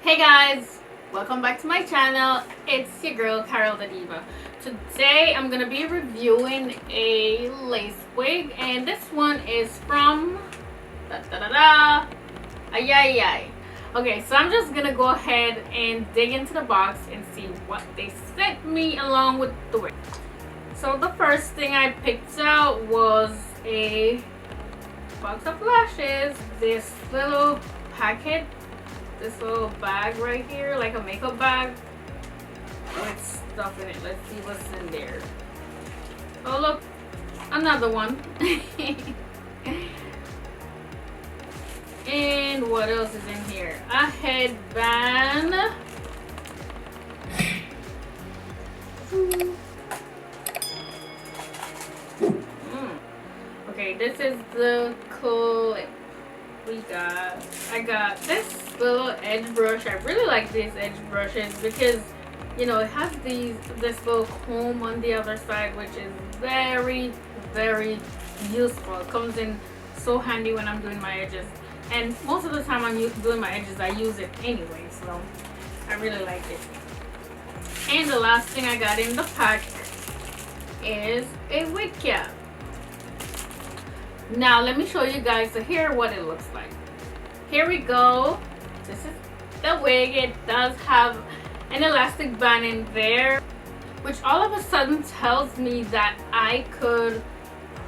Hey guys, welcome back to my channel. It's your girl Karrill DaDiva. Today I'm gonna be reviewing a lace wig, and this one is from Ayiyi. Okay, so I'm just gonna go ahead and dig into the box and see what they sent me along with the wig. So the first thing I picked out was a box of lashes, this little packet, this little bag right here, like a makeup bag with stuff in it. Let's see what's in there. Oh look, another one. And what else is in here? A headband. Okay, this is the clip I got this little edge brush. I really like these edge brushes because, you know, it has this little comb on the other side, which is very useful. It comes in so handy when I'm doing my edges, and most of the time I'm doing my edges, I use it anyway, so I really like it. And the last thing I got in the pack is a wig cap. Now let me show you guys here what it looks like. Here we go. This is the wig. It does have an elastic band in there, which all of a sudden tells me that I could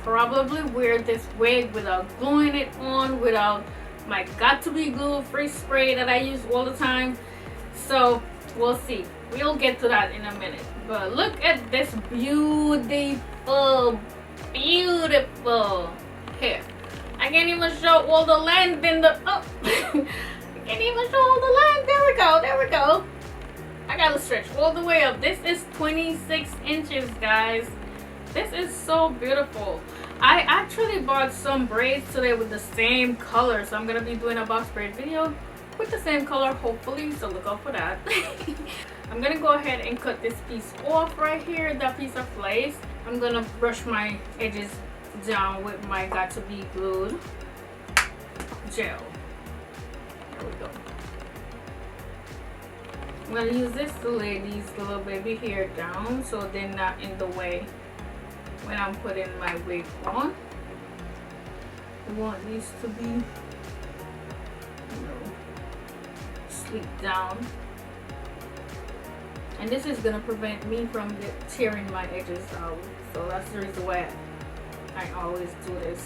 probably wear this wig without gluing it on, without my got-to-be glue free spray that I use all the time. So we'll see. We'll get to that in a minute. But look at this beautiful hair. I can't even show all the length in the I can't even show all the length. There we go. I gotta stretch all the way up. This is 26 inches, guys. This is so beautiful. I actually bought some braids today with the same color, so I'm gonna be doing a box braid video with the same color, hopefully, so look out for that. I'm gonna go ahead and cut this piece off right here, that piece of lace. I'm gonna brush my edges down with my got to be glued gel. There we go. I'm gonna use this to lay these little baby hair down so they're not in the way when I'm putting my wig on. I want these to be, you know, sleek down, and this is gonna prevent me from tearing my edges out, so that's the reason why I always do this.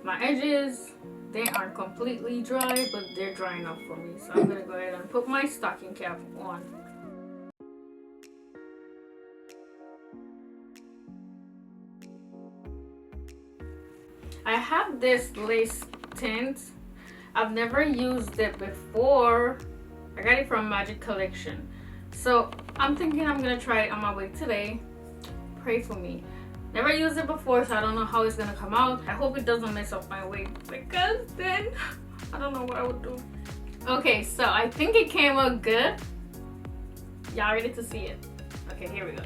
My edges, they aren't completely dry, but they're dry enough for me. So I'm gonna go ahead and put my stocking cap on. I have this lace tint. I've never used it before. I got it from Magic Collection. So I'm thinking I'm gonna try it on my wig today. Pray for me. Never used it before, so I don't know how it's gonna come out. I hope it doesn't mess up my wig, because then I don't know what I would do. Okay, so I think it came out good. Y'all ready to see it? Okay, here we go.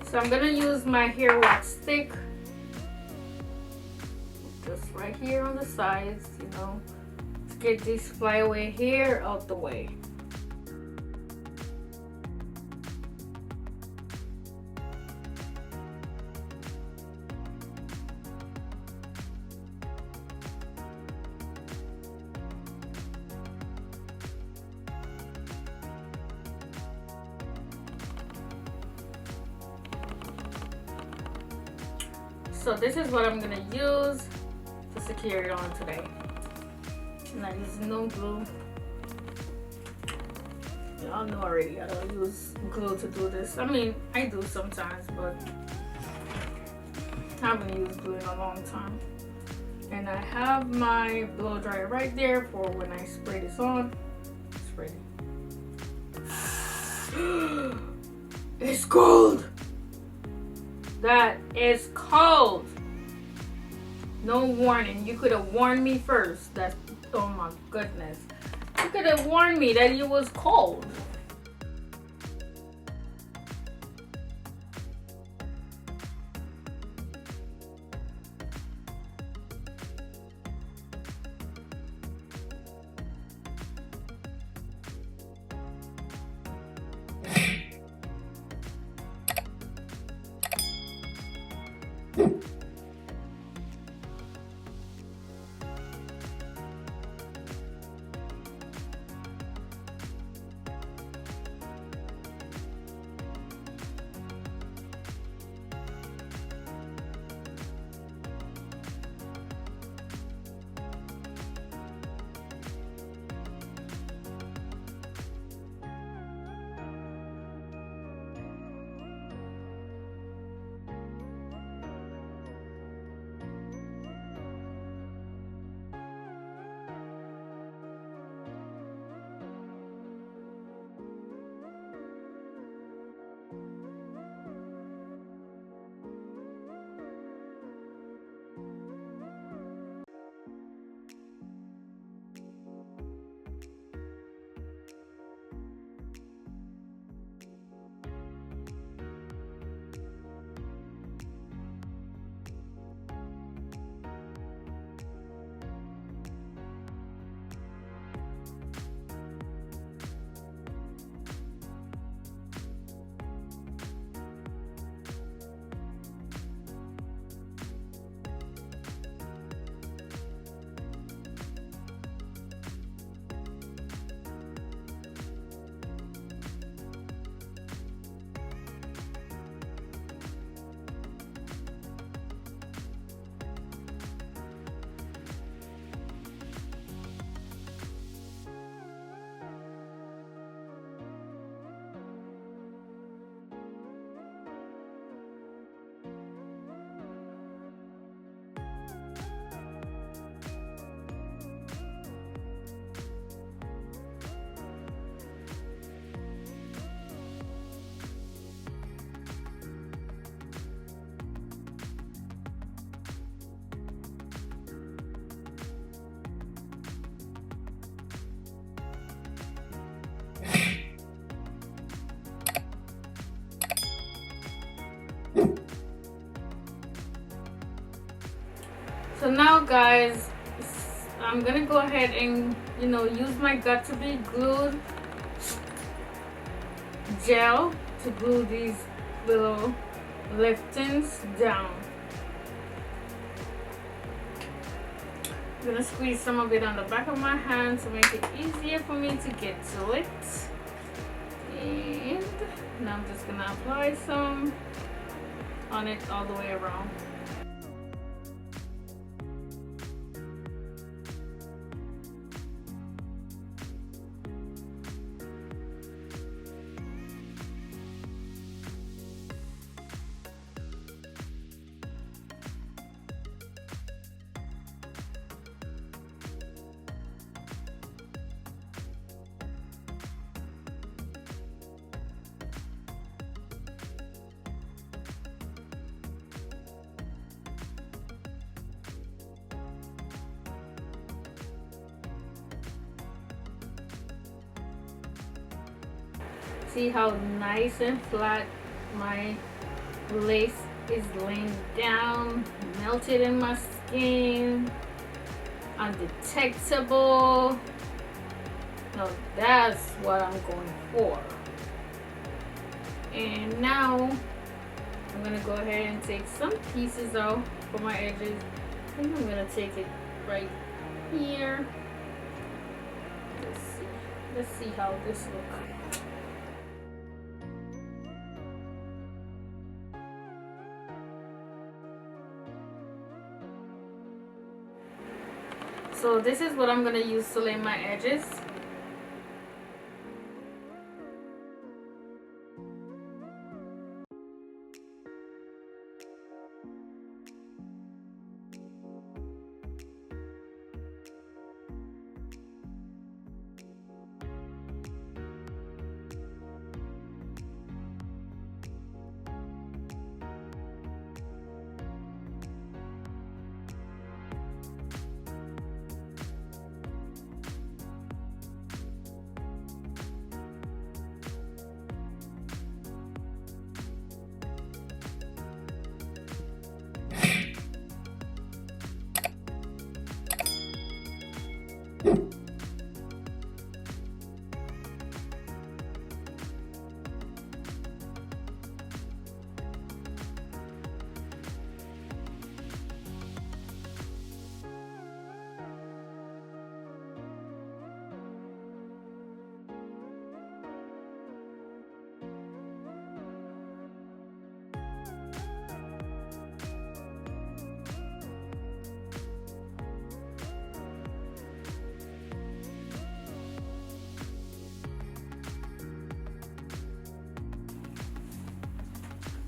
So I'm gonna use my hair wax stick just right here on the sides, you know, to get this flyaway hair out the way. So this is what I'm gonna use to secure it on today. I'm not using no glue. Y'all know already I don't use glue to do this. I mean, I do sometimes, but I haven't used glue in a long time. And I have my blow dryer right there for when I spray this on. Spray it. It's cold. That is cold. No warning. You could have warned me first. That's, oh my goodness. You could have warned me that it was cold. So now guys, I'm gonna go ahead and use my got to be glued gel to glue these little liftings down. I'm gonna squeeze some of it on the back of my hand to make it easier for me to get to it. And now I'm just gonna apply some on it all the way around. See how nice and flat my lace is laying down, melted in my skin, undetectable. Now that's what I'm going for. And now I'm gonna go ahead and take some pieces out for my edges. I think I'm gonna take it right here. Let's see how this looks. So this is what I'm gonna use to lay my edges.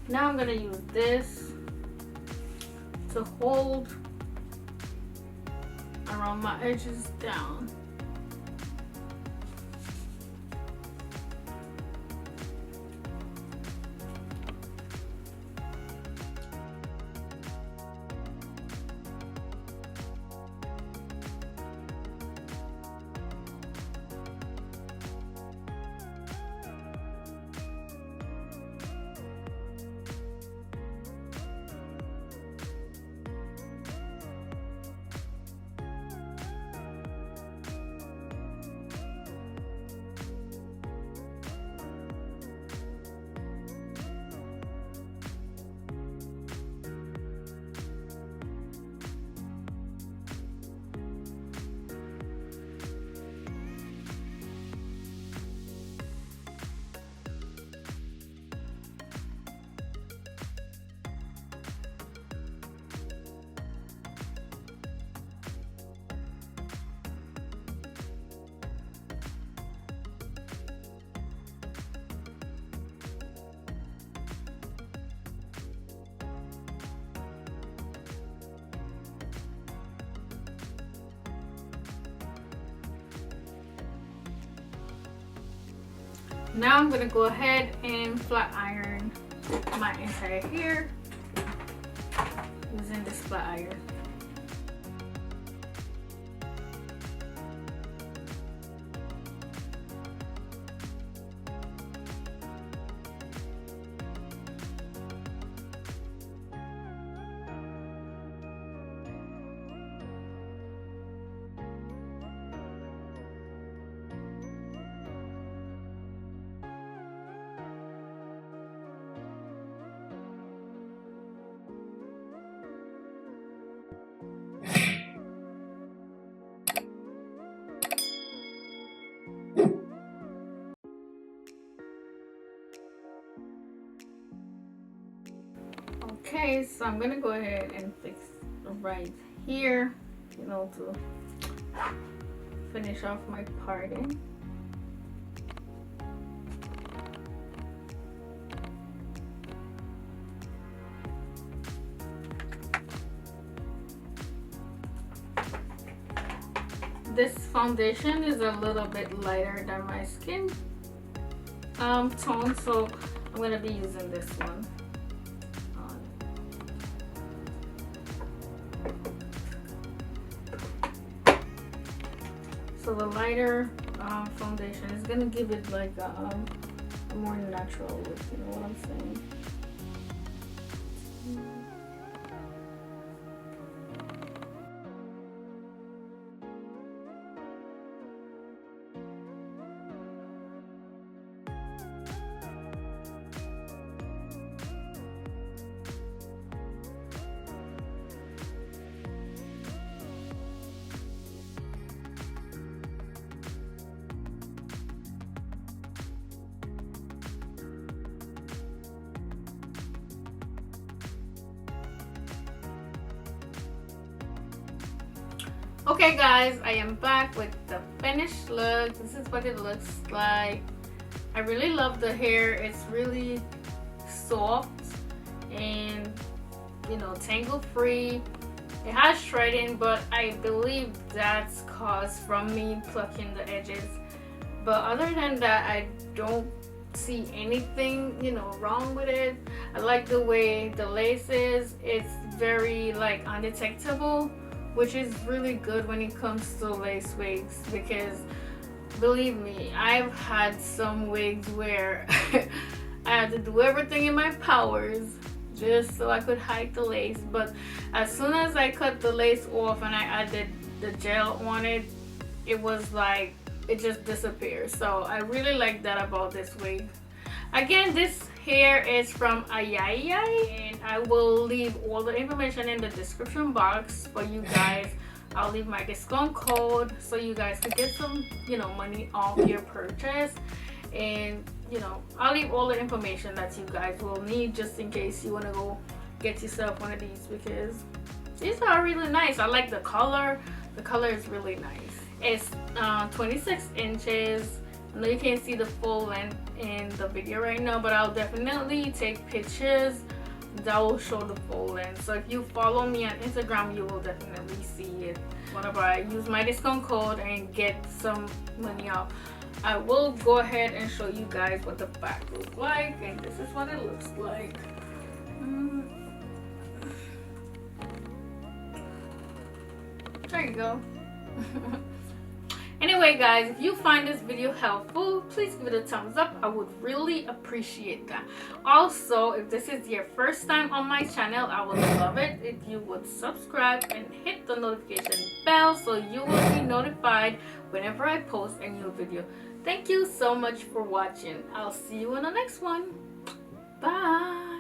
Now I'm gonna use this to hold around my edges down. Now I'm gonna go ahead and flat iron my entire hair using this flat iron. Okay, so I'm gonna go ahead and fix right here, you know, to finish off my parting. This foundation is a little bit lighter than my skin tone, so I'm gonna be using this one. So the lighter foundation is gonna give it like a more natural look, you know what I'm saying? Okay guys, I am back with the finished look. This is what it looks like. I really love the hair. It's really soft and, you know, tangle free. It has shredding, but I believe that's caused from me plucking the edges. But other than that, I don't see anything, you know, wrong with it. I like the way the lace is. It's very like undetectable, which is really good when it comes to lace wigs, because believe me, I've had some wigs where I had to do everything in my powers just so I could hide the lace. But as soon as I cut the lace off and I added the gel on it, it was like it just disappears. So I really like that about this wig. Again, this hair is from Ayiyi, and I will leave all the information in the description box for you guys. I'll leave my discount code so you guys could get some, you know, money off your purchase. And, you know, I'll leave all the information that you guys will need just in case you want to go get yourself one of these, because these are really nice. I like the color. The color is really nice. It's 26 inches. I know you can't see the full length in the video right now, but I'll definitely take pictures that will show the full length. So if you follow me on Instagram, you will definitely see it whenever I use my discount code and get some money off. I will go ahead and show you guys what the back looks like, and this is what it looks like. There you go. Anyway guys, if you find this video helpful, please give it a thumbs up. I would really appreciate that. Also, if this is your first time on my channel, I would love it if you would subscribe and hit the notification bell so you will be notified whenever I post a new video. Thank you so much for watching. I'll see you in the next one. Bye.